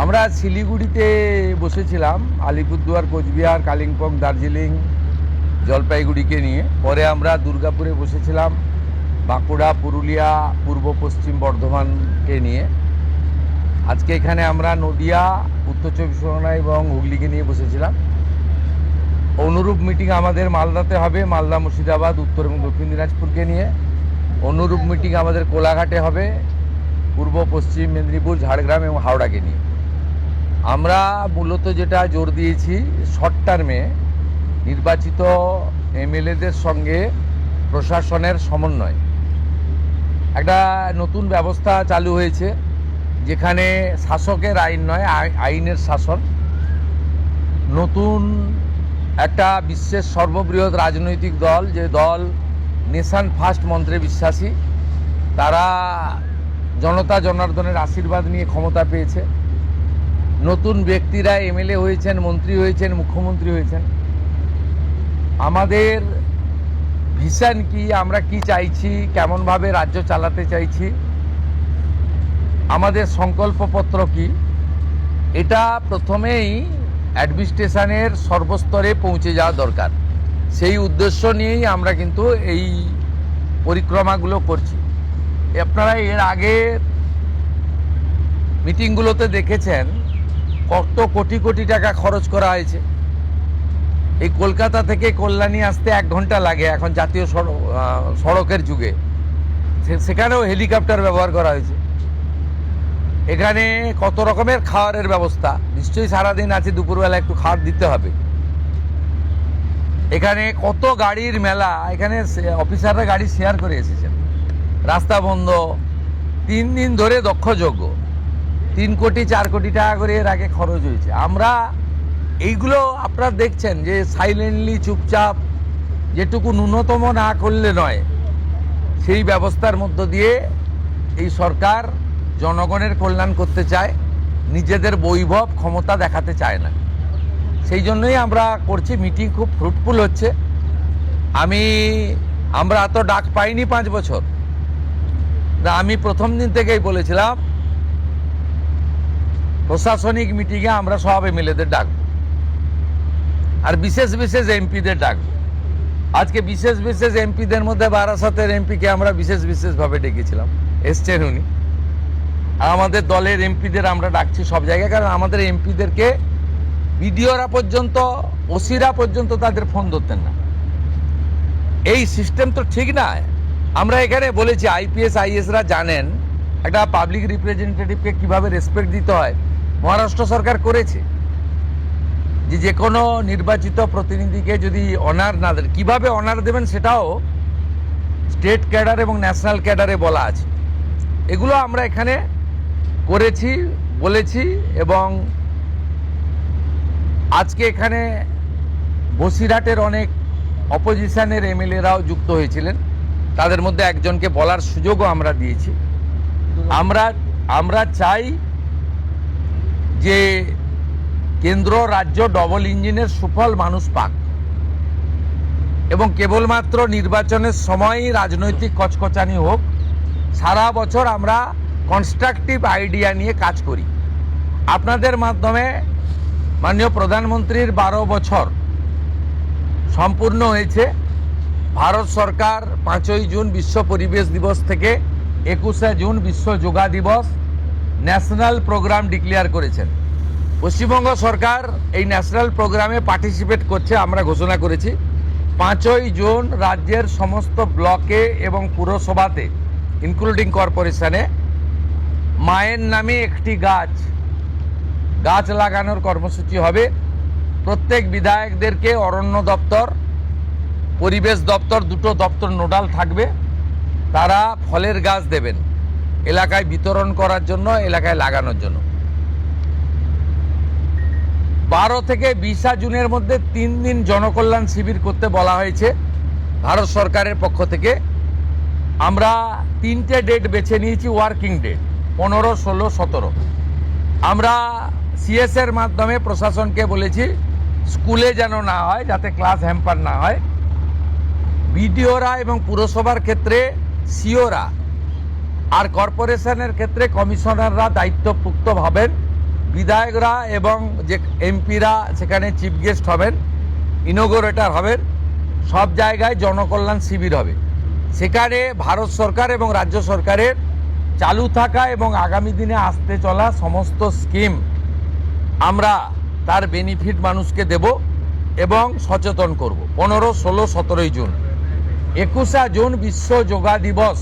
আমরা শিলিগুড়িতে বসেছিলাম, আলিপুরদুয়ার, কোচবিহার, কালিম্পং, দার্জিলিং, জলপাইগুড়িকে নিয়ে। পরে আমরা দুর্গাপুরে বসেছিলাম, বাঁকুড়া, পুরুলিয়া, পূর্ব পশ্চিম বর্ধমানকে নিয়ে। আজকে এখানে আমরা নদিয়া, উত্তর চব্বিশ পরগনা এবং হুগলিকে নিয়ে বসেছিলাম। অনুরূপ মিটিং আমাদের মালদাতে হবে, মালদা, মুর্শিদাবাদ, উত্তর এবং দক্ষিণ দিনাজপুরকে নিয়ে। অনুরূপ মিটিং আমাদের কোলাঘাটে হবে, পূর্ব পশ্চিম মেদিনীপুর, ঝাড়গ্রাম এবং হাওড়াকে নিয়ে। আমরা মূলত যেটা জোর দিয়েছি, শর্ট টার্মে নির্বাচিত এমএলএদের সঙ্গে প্রশাসনের সমন্বয়। একটা নতুন ব্যবস্থা চালু হয়েছে, যেখানে শাসকের আইন নয়, আইনের শাসন। নতুন একটা বিশ্বের সর্ববৃহৎ রাজনৈতিক দল, যে দল নেশন ফার্স্ট মন্ত্রে বিশ্বাসী, তারা জনতা জনার্দনের আশীর্বাদ নিয়ে ক্ষমতা পেয়েছে। নতুন ব্যক্তিরা এমএলএ হয়েছেন, মন্ত্রী হয়েছেন, মুখ্যমন্ত্রী হয়েছেন। আমাদের ভিশন কি, আমরা কি চাইছি, কেমনভাবে রাজ্য চালাতে চাইছি, আমাদের সংকল্পপত্র কি, এটা প্রথমেই অ্যাডমিনিস্ট্রেশনের সর্বস্তরে পৌঁছে যাওয়া দরকার। সেই উদ্দেশ্য নিয়েই আমরা কিন্তু এই পরিক্রমাগুলো করছি। আপনারা এর আগের মিটিংগুলোতে দেখেছেন কত কোটি কোটি টাকা খরচ করা হয়েছে। এই কলকাতা থেকে কল্যাণী আসতে 1 ঘন্টা লাগে এখন জাতীয় সড়কের যুগে। সেখানেও হেলিকপ্টার ব্যবহার করা হয়েছে। এখানে কত রকমের খাবারের ব্যবস্থা, নিশ্চয়ই সারাদিন আছে, দুপুরবেলা একটু খাবার দিতে হবে। এখানে কত গাড়ির মেলা, এখানে অফিসাররা গাড়ি শেয়ার করে এসেছেন। রাস্তা বন্ধ, 3 দিন ধরে দক্ষযজ্ঞ, 3 কোটি 4 কোটি টাকা করে এর আগে খরচ হয়েছে। আমরা এইগুলো আপনারা দেখছেন যে সাইলেন্টলি, চুপচাপ, যেটুকু ন্যূনতম না করলে নয়, সেই ব্যবস্থার মধ্য দিয়ে এই সরকার জনগণের কল্যাণ করতে চায়, নিজেদের বৈভব ক্ষমতা দেখাতে চায় না। সেই জন্যই আমরা করছি। মিটিং খুব ফ্রুটফুল হচ্ছে। আমরা এত ডাক পাইনি 5 বছর। আমি প্রথম দিন থেকেই বলেছিলাম প্রশাসনিক মিটিংয়ে আমরা সব এমএলএদের ডাকবো, আর বিশেষ বিশেষ এমপিদের ডাকবো। আজকে বিশেষ বিশেষ এমপিদের মধ্যে বারাসাতের এমপিকে আমরা বিশেষ বিশেষভাবে ডেকেছিলাম, এসছেন উনি। আর আমাদের দলের এমপিদের আমরা ডাকছি সব জায়গায়, কারণ আমাদের এমপিদেরকে বিডিওরা পর্যন্ত, ওসিরা পর্যন্ত তাদের ফোন ধরতেন না। এই সিস্টেম তো ঠিক না। আমরা এখানে বলেছি আইপিএস আইএসরা জানেন একটা পাবলিক রিপ্রেজেন্টেটিভকে কিভাবে রেসপেক্ট দিতে হয়। মহারাষ্ট্র সরকার করেছে, যে কোনো নির্বাচিত প্রতিনিধিকে যদি অনার না দেন, কীভাবে অনার দেবেন সেটাও স্টেট ক্যাডার এবং ন্যাশনাল ক্যাডারে বলা আছে। এগুলো আমরা এখানে করেছি, বলেছি। এবং আজকে এখানে বসিরহাটের অনেক অপোজিশনের এমএলএরাও যুক্ত হয়েছিলেন, তাদের মধ্যে একজনকে বলার সুযোগও আমরা দিয়েছি। আমরা চাই যে কেন্দ্র রাজ্য ডবল ইঞ্জিনের সুফল মানুষ পাক, এবং কেবলমাত্র নির্বাচনের সময়ই রাজনৈতিক কচকচানি হোক। সারা বছর আমরা কনস্ট্রাকটিভ আইডিয়া নিয়ে কাজ করি। আপনাদের মাধ্যমে মাননীয় প্রধানমন্ত্রীর 12 বছর সম্পূর্ণ হয়েছে। ভারত সরকার 5ই জুন বিশ্ব পরিবেশ দিবস থেকে 21শে জুন বিশ্ব যোগা দিবস ন্যাশনাল প্রোগ্রাম ডিক্লেয়ার করেছেন। পশ্চিমবঙ্গ সরকার এই ন্যাশনাল প্রোগ্রামে পার্টিসিপেট করছে, আমরা ঘোষণা করেছি। 5ই জুন রাজ্যের সমস্ত ব্লকে এবং পুরসভাতে, ইনক্লুডিং কর্পোরেশনে, মায়ের নামে একটি গাছ লাগানোর কর্মসূচি হবে। প্রত্যেক বিধায়কদেরকে অরণ্য দপ্তর, পরিবেশ দপ্তর, দুটো দপ্তর নোডাল থাকবে। তারা ফলের গাছ দেবেন এলাকায় বিতরণ করার জন্য, এলাকায় লাগানোর জন্য। 12 থেকে 20 জুনের মধ্যে 3 দিন জনকল্যাণ শিবির করতে বলা হয়েছে ভারত সরকারের পক্ষ থেকে। আমরা 3টে ডেট বেছে নিয়েছি, ওয়ার্কিং ডেট 15, 16, 17। আমরা সিএসের মাধ্যমে প্রশাসনকে বলেছি স্কুলে যেন না হয়, যাতে ক্লাস হ্যাম্পার না হয়। বিডিওরা এবং পুরসভার ক্ষেত্রে সিওরা, আর কর্পোরেশনের ক্ষেত্রে কমিশনাররা দায়িত্বপ্রাপ্ত হবেন বিধায়করা এবং যে এমপিরা সেখানে চিফ গেস্ট হবেন, ইনোগোরেটর হবেন, সব জায়গায় জনকল্যাণ শিবির হবে। সেখানে ভারত সরকার এবং রাজ্য সরকারের চালু থাকা এবং আগামী দিনে আসতে চলা সমস্ত স্কিম আমরা তার বেনিফিট মানুষকে দেব এবং সচেতন করব। 15, 16, 17 জুন, 21 জুন বিশ্ব যোগা দিবস।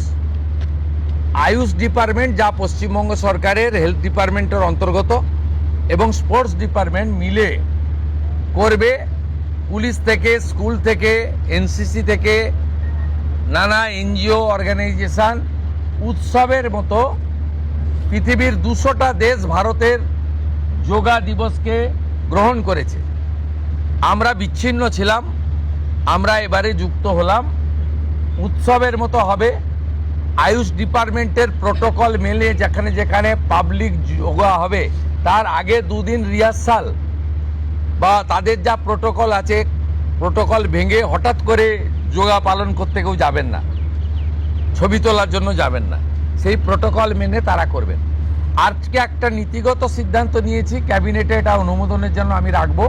আয়ুষ ডিপার্টমেন্ট, যা পশ্চিমবঙ্গ সরকারের হেলথ ডিপার্টমেন্টের অন্তর্গত, এবং স্পোর্টস ডিপার্টমেন্ট মিলে করবে। পুলিশ থেকে, স্কুল থেকে, এনসিসি থেকে, নানা এনজিও অর্গানাইজেশন, উৎসবের মতো পৃথিবীর 200টা দেশ ভারতের যোগা দিবসকে গ্রহণ করেছে। আমরা বিচ্ছিন্ন ছিলাম, আমরা এবারে যুক্ত হলাম। উৎসবের মতো হবে। আয়ুষ ডিপার্টমেন্টের প্রোটোকল মেলে যেখানে যেখানে পাবলিক যোগা হবে তার আগে 2 দিন রিহার্সাল বা তাদের যা প্রোটোকল আছে, প্রোটোকল ভেঙে হঠাৎ করে যোগা পালন করতে কেউ যাবেন না, ছবি তোলার জন্য যাবেন না, সেই প্রোটোকল মেনে তারা করবেন। আজকে একটা নীতিগত সিদ্ধান্ত নিয়েছি, ক্যাবিনেটে এটা অনুমোদনের জন্য আমি রাখবো।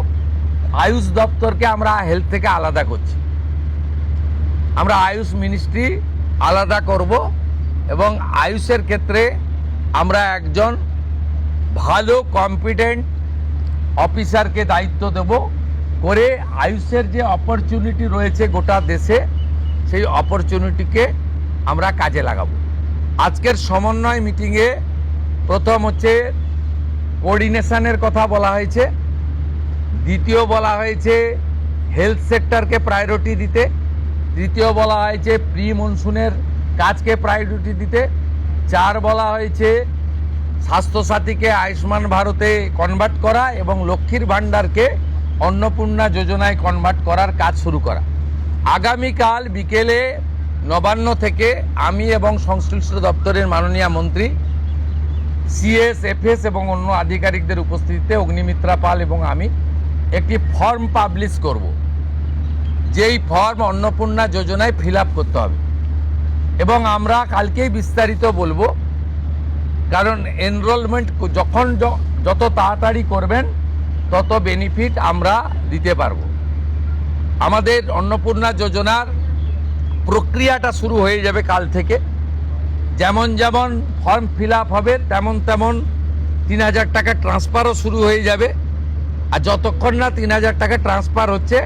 আয়ুষ দপ্তরকে আমরা হেলথ থেকে আলাদা করছি। আমরা আয়ুষ মিনিস্ট্রি আলাদা করব এবং আয়ুষের ক্ষেত্রে আমরা একজন ভালো কম্পিটেন্ট অফিসারকে দায়িত্ব দেব করে আয়ুষের যে অপরচুনিটি রয়েছে গোটা দেশে, সেই অপরচুনিটিকে আমরা কাজে লাগাবো। আজকের সমন্বয় মিটিংয়ে প্রথম হচ্ছে কোঅর্ডিনেশনের কথা বলা হয়েছে, দ্বিতীয় বলা হয়েছে হেলথ সেক্টরকে প্রায়োরিটি দিতে, তৃতীয় বলা হয়েছে প্রি মনসুনের কাজকে প্রায়োরিটি দিতে, 4 বলা হয়েছে স্বাস্থ্যসাথীকে আয়ুষ্মান ভারতে কনভার্ট করা এবং লক্ষ্মীর ভাণ্ডারকে অন্নপূর্ণা যোজনায় কনভার্ট করার কাজ শুরু করা। আগামীকাল বিকেলে নবান্ন থেকে আমি এবং সংশ্লিষ্ট দপ্তরের মাননীয় মন্ত্রী, সিএস, এফএস এবং অন্য আধিকারিকদের উপস্থিতিতে অগ্নিমিত্রা পাল এবং আমি একটি ফর্ম পাবলিশ করব, যেই ফর্ম অন্নপূর্ণা যোজনায় ফিল আপ করতে হবে। এবং আমরা কালকেই বিস্তারিত বলবো, কারণ এনরোলমেন্ট যখন যত তাড়াতাড়ি করবেন তত বেনিফিট আমরা দিতে পারবো। আমাদের অন্নপূর্ণা যোজনার প্রক্রিয়াটা শুরু হয়ে যাবে কাল থেকে। যেমন যেমন ফর্ম ফিল আপ হবে তেমন তেমন 3000 টাকা ট্রান্সফারও শুরু হয়ে যাবে। আর যতক্ষণ না 3000 টাকা ট্রান্সফার হচ্ছে,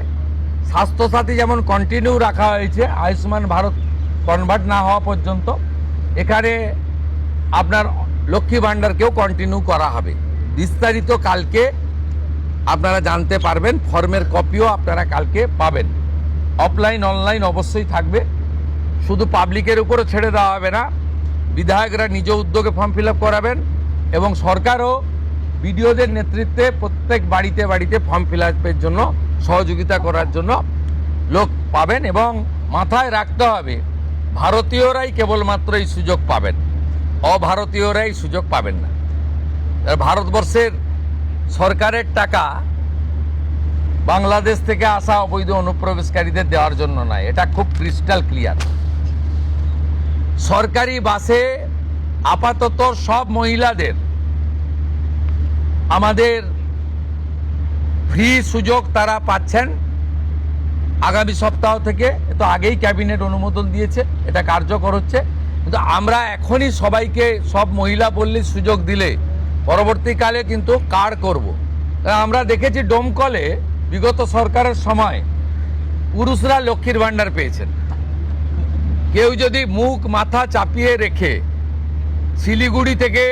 স্বাস্থ্যসাথী যেমন কন্টিনিউ রাখা হয়েছে আয়ুষ্মান ভারত কনভার্ট না হওয়া পর্যন্ত, এখানে আপনার লক্ষ্মী ভাণ্ডারকেও কন্টিনিউ করা হবে। বিস্তারিত কালকে আপনারা জানতে পারবেন, ফর্মের কপিও আপনারা কালকে পাবেন। অফলাইন অনলাইন অবশ্যই থাকবে, শুধু পাবলিকের উপরও ছেড়ে দেওয়া হবে না। বিধায়করা নিজ উদ্যোগে ফর্ম ফিল আপ করাবেন এবং সরকারও বিডিওদের নেতৃত্বে প্রত্যেক বাড়িতে বাড়িতে ফর্ম ফিল আপের জন্য সহযোগিতা করার জন্য লোক পাবেন। এবং মাথায় রাখতে হবে, ভারতীয়রাই কেবলমাত্র এই সুযোগ পাবেন, অভারতীয়রাই সুযোগ পাবেন না। ভারতবর্ষের সরকারের টাকা বাংলাদেশ থেকে আসা অবৈধ অনুপ্রবেশকারীদের দেওয়ার জন্য নয়, এটা খুব ক্রিস্টাল ক্লিয়ার। সরকারি বাসে আপাতত সব মহিলাদের আমাদের ফ্রি সুযোগ তারা পাচ্ছেন আগামী সপ্তাহ থেকে। তো আগেই ক্যাবিনেট অনুমোদন দিয়েছে, এটা কার্যকর হচ্ছে। কিন্তু আমরা এখনই সবাইকে, সব মহিলা বললে সুযোগ দিলে পরবর্তীকালে কিন্তু কার্ড করব। আমরা দেখেছি ডোমকলে বিগত সরকারের সময় পুরুষরা লক্ষ্মীর ভাণ্ডার পেয়েছেন। কেউ যদি মুখ মাথা চাপিয়ে রেখে শিলিগুড়ি থেকে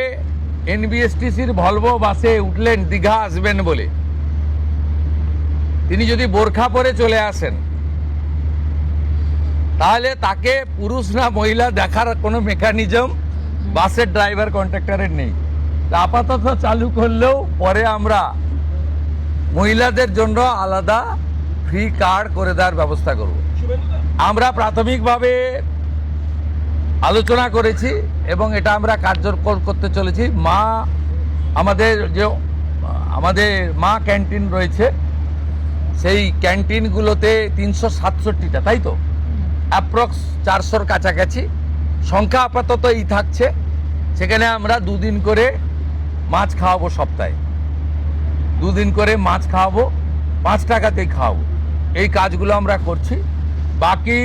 এনবিএসটিসির ভলভো বাসে উঠলেন দীঘা আসবেন বলে, তিনি যদি বোরখা পরে চলে আসেন, তাহলে তাকে পুরুষ না মহিলা দেখার কোনো মেকানিজম বাসের ড্রাইভার কন্ট্রাক্টরের নেই। আপাতত চালু করলেও পরে আমরা মহিলাদের জন্য আলাদা ফ্রি কার্ড করে দেওয়ার ব্যবস্থা করব। আমরা প্রাথমিকভাবে আলোচনা করেছি এবং এটা আমরা কার্যকর করতে চলেছি। আমাদের মা ক্যান্টিন রয়েছে, সেই ক্যান্টিনগুলোতে 367টা, তাই তো অ্যাপ্রক্স 400-র কাছাকাছি সংখ্যা আপাতত এই থাকছে। সেখানে আমরা 2 দিন করে মাছ খাওয়াবো সপ্তাহে। 2 দিন করে মাছ খাওয়াবো, 5 টাকাতেই খাওয়াবো। এই কাজগুলো আমরা করছি। বাকি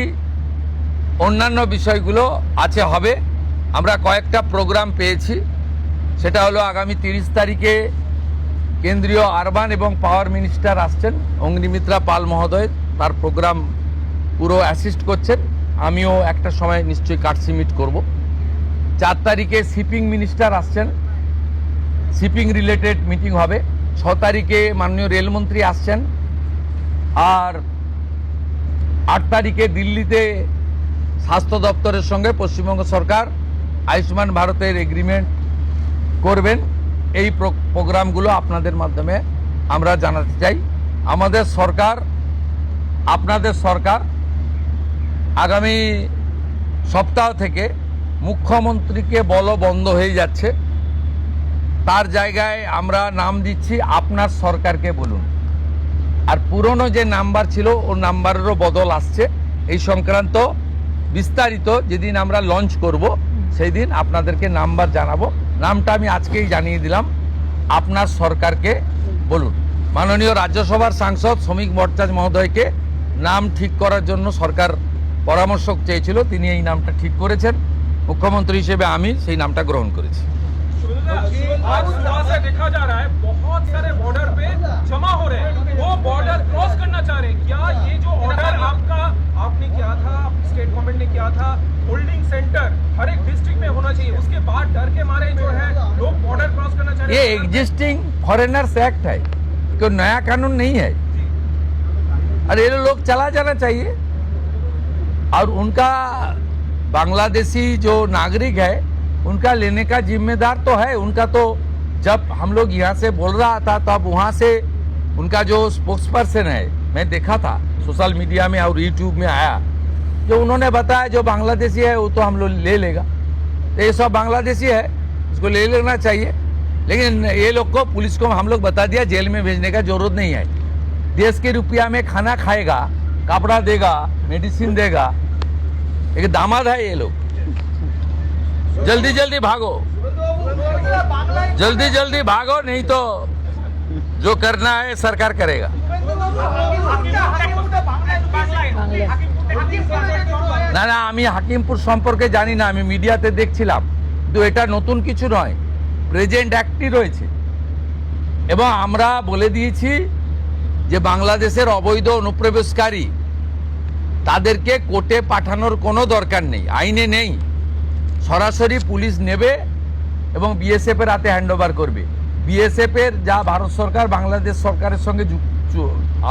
অন্যান্য বিষয়গুলো আছে, হবে। আমরা কয়েকটা প্রোগ্রাম পেয়েছি। সেটা হলো আগামী 30 তারিখে কেন্দ্রীয় আরবান এবং পাওয়ার মিনিস্টার আসছেন, অগ্নিমিত্রা পাল মহোদয়। তার প্রোগ্রাম পুরো অ্যাসিস্ট করছেন। আমিও একটা সময় নিশ্চয়ই কাটসি মিট করব। 4 তারিখে শিপিং মিনিস্টার আসছেন, শিপিং রিলেটেড মিটিং হবে। 6 তারিখে মাননীয় রেলমন্ত্রী আসছেন। আর 8 তারিখে দিল্লিতে স্বাস্থ্য দপ্তরের সঙ্গে পশ্চিমবঙ্গ সরকার আয়ুষ্মান ভারতের এগ্রিমেন্ট করবেন। এই প্রোগ্রামগুলো আপনাদের মাধ্যমে আমরা জানাতে চাই। আমাদের সরকার, আপনাদের সরকার আগামী সপ্তাহ থেকে মুখ্যমন্ত্রীকে বলা বন্ধ হয়ে যাচ্ছে। তার জায়গায় আমরা নাম দিচ্ছি আপনার সরকারকে বলুন। আর পুরনো যে নাম্বার ছিল ওর নাম্বারেরও বদল আসছে। এই সংক্রান্ত বিস্তারিত যেদিন আমরা লঞ্চ করব সেই দিন আপনাদেরকে নাম্বার জানাবো। নামটা আমি আজকেই জানিয়ে দিলাম, আপনার সরকারকে বলুন। মাননীয় রাজ্যসভার সাংসদ শ্রমিক ভট্টাচার্য মহোদয়কে নাম ঠিক করার জন্য সরকার পরামর্শ চেয়েছিল, তিনি এই নামটা ঠিক করেছেন। মুখ্যমন্ত্রী হিসেবে আমি সেই নামটা গ্রহণ করেছি। आज सुबह से देखा जा रहा है बहुत सारे बॉर्डर पे जमा हो रहे हैं, वो बॉर्डर क्रॉस करना चाह रहे हैं। क्या ये जो ऑर्डर आपने किया था, स्टेट गवर्नमेंट ने किया था, होल्डिंग सेंटर हर एक डिस्ट्रिक्ट में होना चाहिए, उसके बाद डर के मारे जो है लोग बॉर्डर क्रॉस करना चाह रहे ये हैं? एग्जिस्टिंग फॉरेनर्स एक्ट है, कोई नया कानून नहीं है। और ये लोग चला जाना चाहिए। और उनका बांग्लादेशी जो नागरिक है उनका लेने का जिम्मेदार तो है उनका। तो जब हम लोग यहाँ से बोल रहा था तब वहाँ से उनका जो स्पोक्स पर्सन है, मैं देखा था सोशल मीडिया में और यूट्यूब में आया, जो उन्होंने बताया जो बांग्लादेशी है वो तो हम लोग ले लेगा। तो ये सब बांग्लादेशी है, उसको ले लेना चाहिए। लेकिन ये लोग को, पुलिस को हम लोग बता दिया जेल में भेजने का जरूरत नहीं है। देश के रुपया में खाना खाएगा, कपड़ा देगा, मेडिसिन देगा। एक दामाद है ये लोग। जल्दी जल्दी भागो, जल्दी जल्दी भागो, नहीं तो जो करना है सरकार करेगा। না না, আমি হাকিমপুর সম্পর্কে জানি না, আমি মিডিয়াতে দেখছিলাম। কিন্তু এটা নতুন কিছু নয়, প্রেজেন্ট অ্যাক্টই রয়েছে। এবং আমরা বলে দিয়েছি যে বাংলাদেশের অবৈধ অনুপ্রবেশকারী তাদেরকে কোর্টে পাঠানোর কোনো দরকার নেই, আইনে নেই। সরাসরি পুলিশ নেবে এবং বিএসএফ এর হাতে হ্যান্ডওভার করবে। বিএসএফ এর যা ভারত সরকার বাংলাদেশ সরকারের সঙ্গে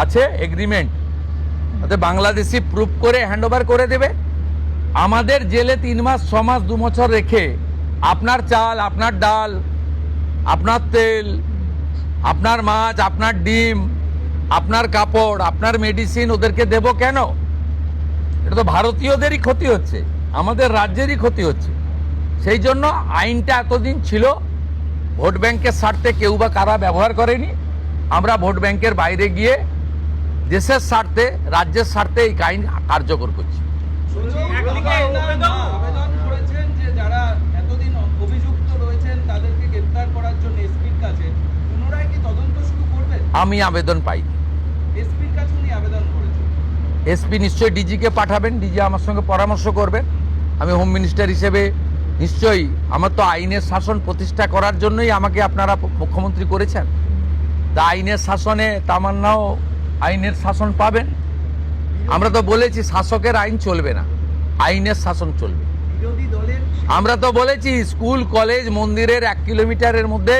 আছে এগ্রিমেন্ট, তাতে বাংলাদেশি প্রুফ করে হ্যান্ডওভার করে দেবে। আমাদের জেলে 3 মাস 6 মাস 2 বছর রেখে আপনার চাল, আপনার ডাল, আপনার তেল, আপনার মাছ, আপনার ডিম, আপনার কাপড়, আপনার মেডিসিন ওদেরকে দেব কেন? এটা তো ভারতীয়দেরই ক্ষতি হচ্ছে, আমাদের রাজ্যেরই ক্ষতি হচ্ছে। সেই জন্য আইনটা এতদিন ছিল ভোট ব্যাংকের স্বার্থে কেউ বা কারা ব্যবহার করেনি। আমরা ভোট ব্যাংকের বাইরে গিয়ে দেশের স্বার্থে, রাজ্যের স্বার্থে এই আইন কার্যকর করছি। আবেদন করেছেন যে যারা এতদিন অভিযুক্ত রয়েছেন তাদেরকে গ্রেফতার করার জন্য এসপির কাছে, পুনরায় কি তদন্ত শুরু করবেন? আমি আবেদন পাই, এসপির কাছে উনি আবেদন করেছেন। এসপি নিশ্চয়ই ডিজিকে পাঠাবেন, ডিজি আমার সঙ্গে পরামর্শ করবেন। আমি হোম মিনিস্টার হিসেবে নিশ্চয়ই, আমার তো আইনের শাসন প্রতিষ্ঠা করার জন্যই আমাকে আপনারা মুখ্যমন্ত্রী করেছেন। তা আইনের শাসনে তামান্নাও আইনের শাসন পাবেন। আমরা তো বলেছি শাসকের আইন চলবে না, আইনের শাসন চলবে। বিরোধী দলের আমরা তো বলেছি স্কুল, কলেজ, মন্দিরের 1 কিলোমিটারের মধ্যে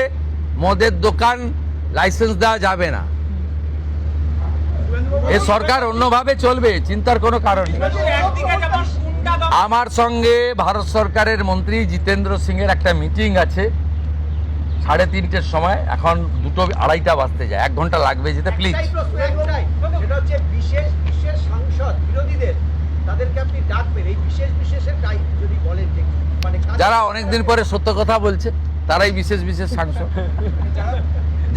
মদের দোকান লাইসেন্স দেওয়া যাবে না। এ সরকার অন্যভাবে চলবে, চিন্তার কোনো কারণ নেই। আমার সঙ্গে ভারত সরকারের মন্ত্রী জিতেন্দ্র সিং এর একটা মিটিং আছে 3:30টার সময়। এখন 2:30 বাজতে যায়, 1 ঘন্টা লাগবে যেতে। প্লিজ, সেটা হচ্ছে বিশেষ সাংসদ বিরোধীদের, তাদেরকে আপনি ডাকবেন এই বিশেষের যদি বলেন যে মানে যারা অনেকদিন পরে সত্য কথা বলছে তারাই বিশেষ সাংসদ।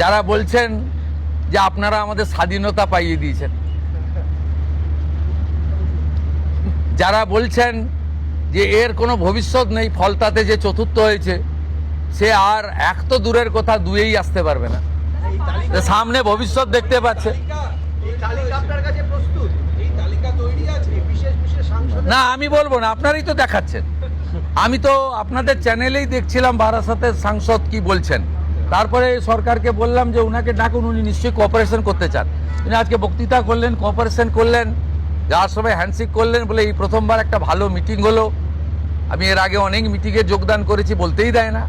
যারা বলছেন যে আপনারা আমাদের স্বাধীনতা পাইয়ে দিয়েছেন, যারা বলছেন যে এর কোনো ভবিষ্যৎ নেই, ফলতাতে যে চতুর্থ হয়েছে সে আর 1 তো দূরের কথা 2-এই আসতে পারবে না। যে সামনে ভবিষ্যৎ দেখতে পাচ্ছে। এই তালিকা আপনার কাছে প্রস্তুত? এই তালিকা তৈরি আছে। এই বিশেষ বিশেষ সাংসদ না আমি বলবো না, আপনারই তো দেখাচ্ছেন। আমি তো আপনাদের চ্যানেলেই দেখছিলাম বারাসাতের সাংসদ কি বলছেন। তারপরে সরকারকে বললাম যে উনাকে ডাকুন, উনি নিশ্চয়ই কোঅপারেশন করতে চান। উনি আজকে বক্তৃতা করলেন, কোঅপারেশন করলেন, যাওয়ার সময় হ্যান্ডশেক করলেন, বলে এই প্রথমবার একটা ভালো মিটিং হলো। আমি এর আগে অনেক মিটিংয়ে যোগদান করেছি, বলতেই দেয় না।